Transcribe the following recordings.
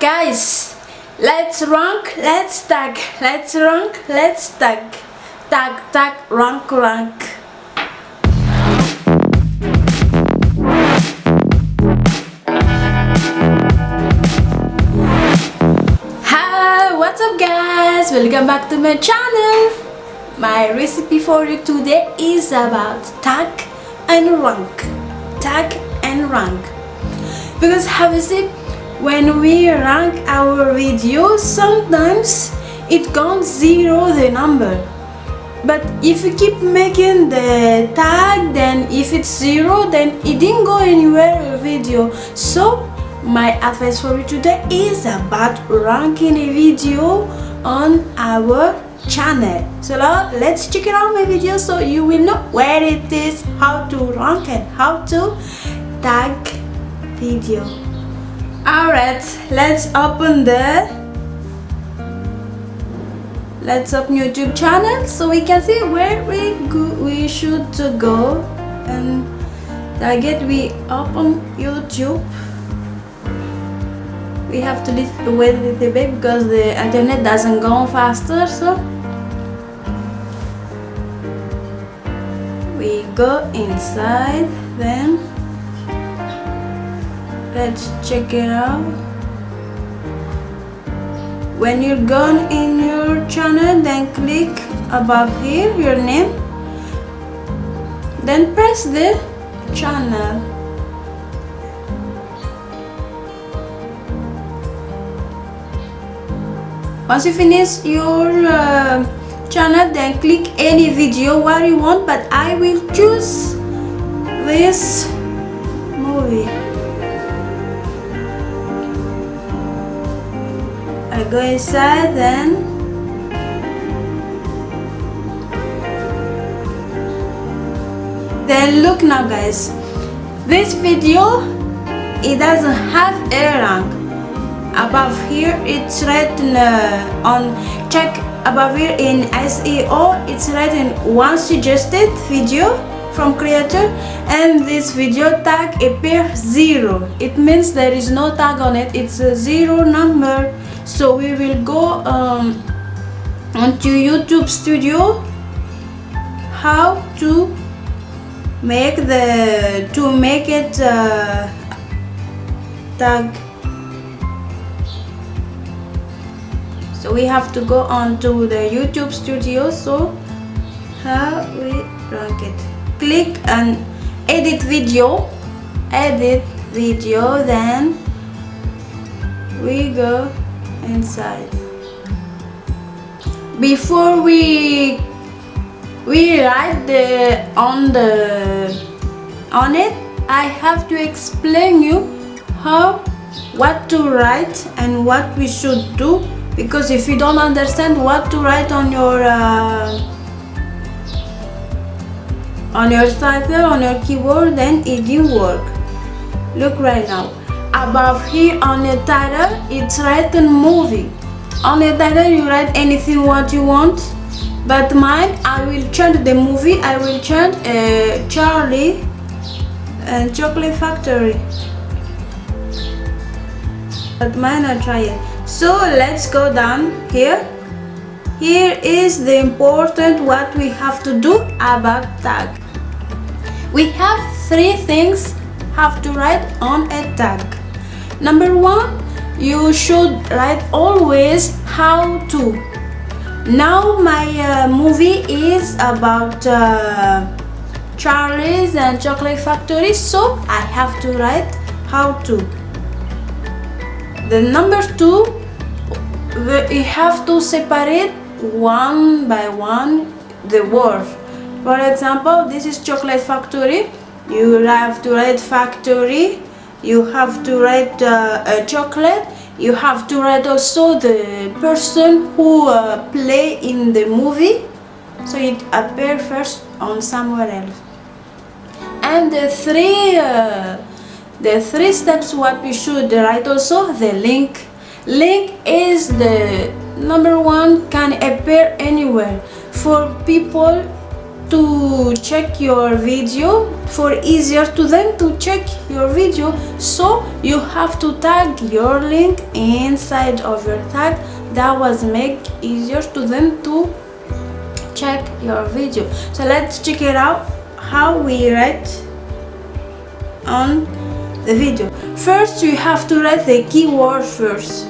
Guys, let's rank, let's tag, let's rank, let's tag, tag, tag, rank, rank. Hi, what's up guys? Welcome back to my channel. My recipe for you today is about tag and rank. Tag and rank. Because have you seen, when we rank our videos, sometimes it counts 0 the number. But if you keep making the tag, then if it's 0, then it didn't go anywhere in the video. So my advice for you today is about ranking a video on our channel. So now let's check it out my video so you will know where it is, how to rank and how to tag video. Alright, let's open YouTube channel so we can see where we should to go. And target, we open YouTube. We have to wait a little bit because the internet doesn't go faster, so we go inside. Then let's check it out. When you're gone in your channel, then click above here your name, then press the channel. Once you finish your channel, then click any video where you want, but I will choose this movie. I go inside, then look now guys, this video, it doesn't have a rank. Above here it's written on check above here in SEO, it's written one suggested video from creator, and this video tag appears 0. It means there is no tag on it, it's a 0 number. So we will go onto YouTube Studio, how to make it tag. So we have to go onto the YouTube Studio. So how we rank it? Click on edit video, then we go inside. Before we write on it, I have to explain you what to write and what we should do, because if you don't understand what to write on your title, on your keyboard, then it didn't work. Look right now. Above here on the title, it's written movie. On the title, you write anything what you want. But mine, I will change the movie. I will change Charlie and Chocolate Factory. But mine, I try it. So let's go down here. Here is the important what we have to do about tag. We have 3 things have to write on a tag. Number 1, you should write always how to. Now my movie is about Charlie's and Chocolate Factory, so I have to write how to. The number 2, we have to separate one by one the word. For example, this is Chocolate Factory. You have to write factory. You have to write a chocolate. You have to write also the person who play in the movie, so it appears first on somewhere else. And the three steps what we should write also, the link. Link is the number 1, can appear anywhere for people to check your video, for easier to them to check your video, so you have to tag your link inside of your tag. That was make easier to them to check your video. So let's check it out how we write on the video. First you have to write the keyword first.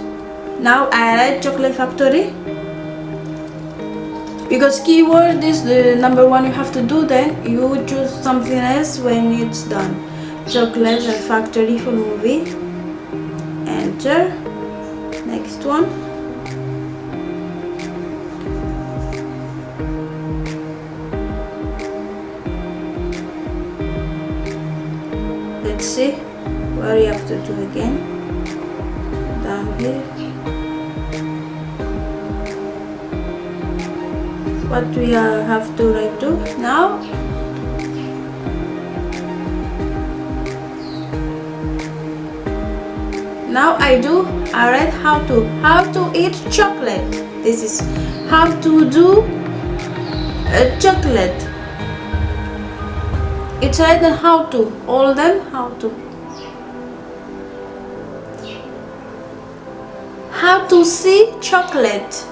Now I write chocolate factory because keyword is the number one you have to do, then you choose something else when it's done. Chocolate and factory for movie. Enter. Next one. Let's see what you have to do again. Down here. What we have to write to now. Now I write how to eat chocolate. This is how to do chocolate. It's written how to, all them how to. How to see chocolate.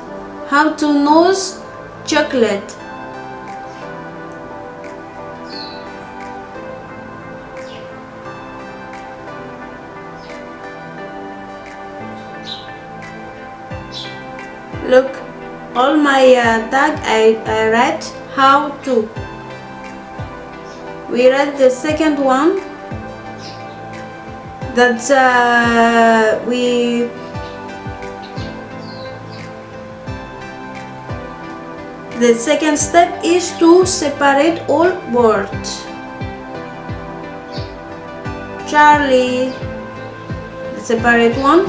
How to nose chocolate. Look, all my tag I write how to. We write the second one. That's the second step is to separate all words. Charlie, the separate one.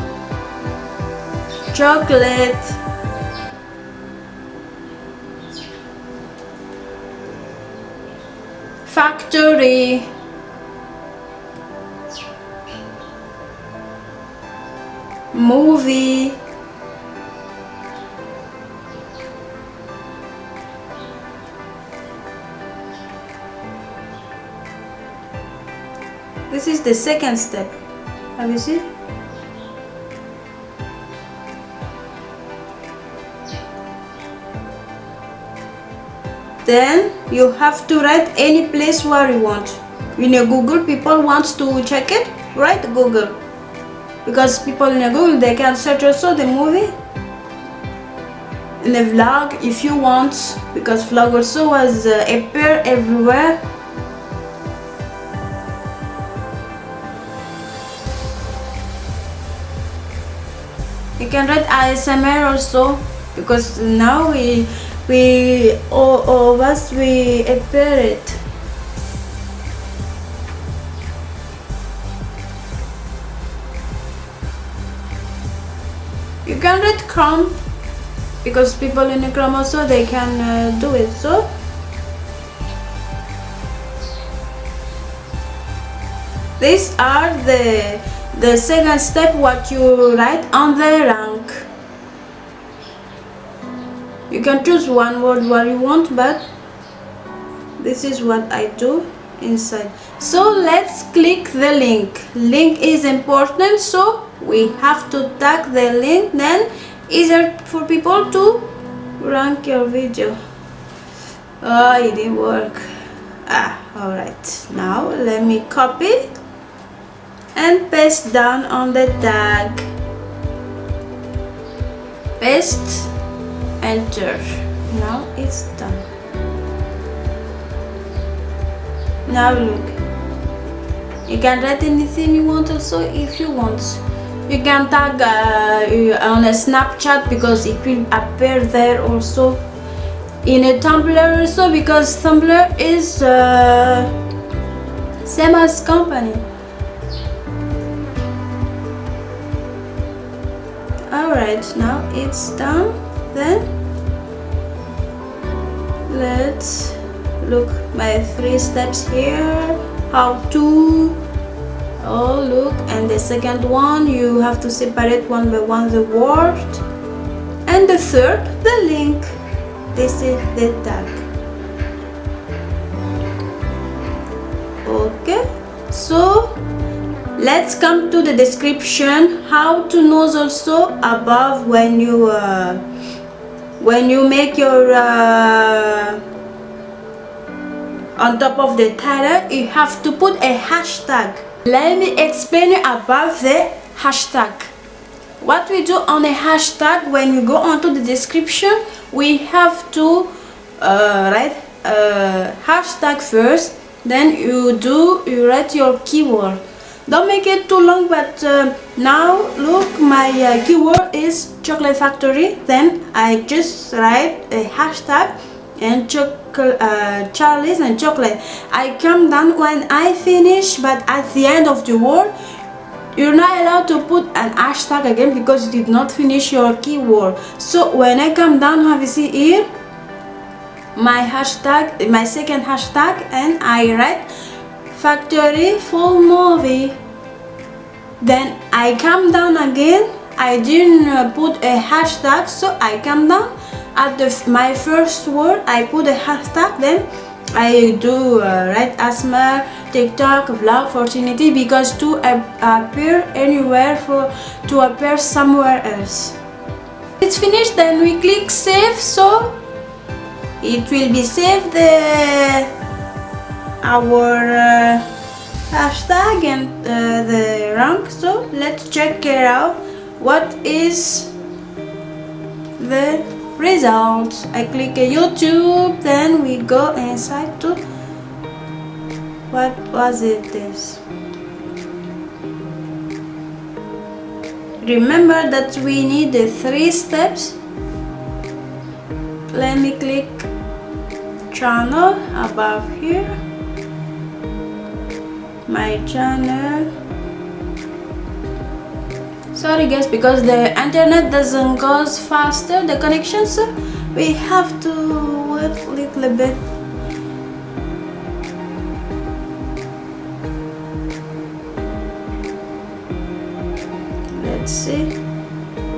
Chocolate. Factory. Movie. This is the second step. Have you seen? Then you have to write any place where you want. In a Google, people want to check it, write Google. Because people in a Google, they can search also the movie. In a vlog, if you want, because vlog also was appear everywhere. You can write ASMR also, because now we all of us we appear it. You can write Chrome, because people in Chrome also they can do it. So these are the second step what you write on the rank. You can choose one word what you want, but this is what I do inside. So let's click the link. Link is important, so we have to tag the link, then easier for people to rank your video. Oh, it didn't work. Alright, now let me copy and paste down on the tag. Paste, enter. Now it's done. Now look, you can write anything you want also if you want. You can tag on a Snapchat because it will appear there also. In a Tumblr also, because Tumblr is same as company. Alright, now it's done. Then let's look my 3 steps here. How to, oh look, and the second one you have to separate one by one the word, and the third the link. This is the tag. Okay, so let's come to the description how to know also above when you make your on top of the title you have to put a hashtag. Let me explain you about the hashtag. What we do on a hashtag, when you go onto the description, we have to write hashtag first, then you write your keyword. Don't make it too long, but now look, my keyword is chocolate factory. Then I just write a hashtag and Charlie's and chocolate. I come down when I finish, but at the end of the word you're not allowed to put an hashtag again because you did not finish your keyword. So when I come down, have you see here my hashtag, my second hashtag, and I write factory full movie. Then I come down again, I didn't put a hashtag, so I come down at my first word, I put a hashtag, then I do write asthma, TikTok, vlog, opportunity, because to appear anywhere, to appear somewhere else. It's finished, then we click save, so it will be saved our hashtag and the rank. So let's check it out. What is the results? I click YouTube, then we go inside to what was it this. Remember that we need the 3 steps. Let me click channel above here, my channel. Sorry guys, because the internet doesn't go faster, the connection, so we have to wait a little bit. Let's see.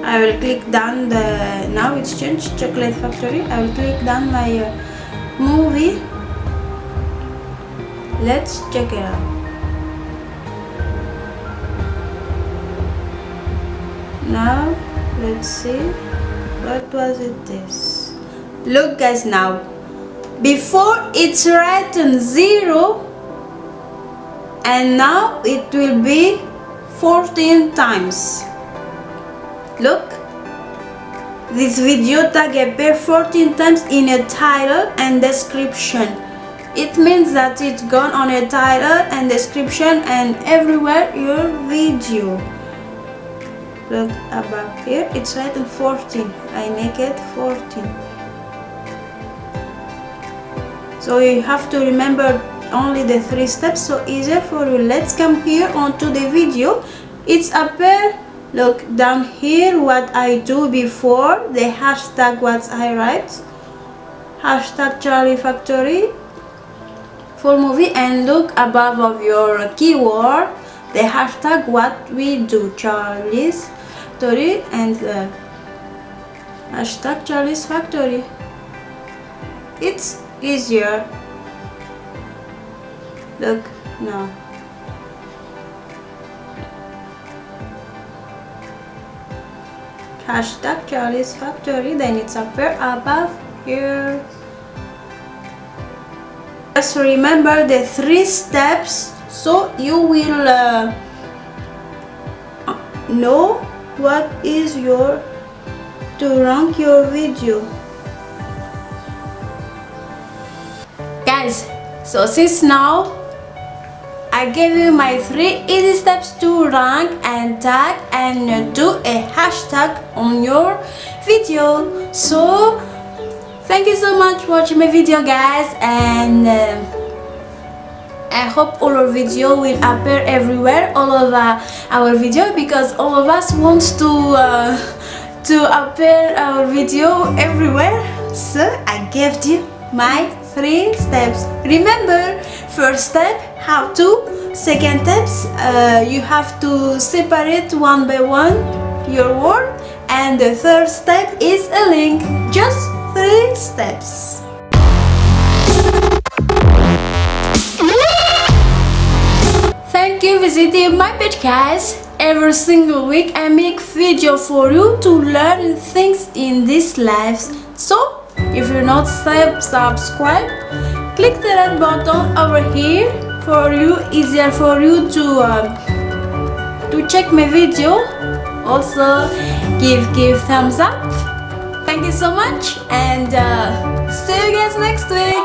I will click down the, now it's changed, chocolate factory. I will click down my movie. Let's check it out. Now let's see, what was it this. Look guys, now before it's written 0 and now it will be 14 times. Look, this video tag appear 14 times in a title and description. It means that it's gone on a title and description and everywhere your video. Look above here, it's written 14. I make it 14. So you have to remember only the 3 steps, so easier for you. Let's come here onto the video. It's appear, look down here what I do before the hashtag, what I write, hashtag Charlie Factory full movie, and look above of your keyword the hashtag what we do, Charlie's Factory, and hashtag Charlie's Factory. It's easier. Look now. Hashtag Charlie's Factory, then it's appear above here. Just remember the 3 steps, so you will know what is your to rank your video. Guys, so since now I gave you my 3 easy steps to rank and tag and do a hashtag on your video. So thank you so much for watching my video guys, and I hope all our video will appear everywhere, all of our video, because all of us wants to appear our video everywhere. So I gave you my 3 steps. Remember, first step, how to. Second steps, you have to separate one by one your word, and the third step is a link. Just 3 steps. you visiting my page, guys. Every single week I make video for you to learn things in this life. So if you're not subscribed, click the red button over here for you, easier for you to check my video. Also give thumbs up. Thank you so much, and see you guys next week.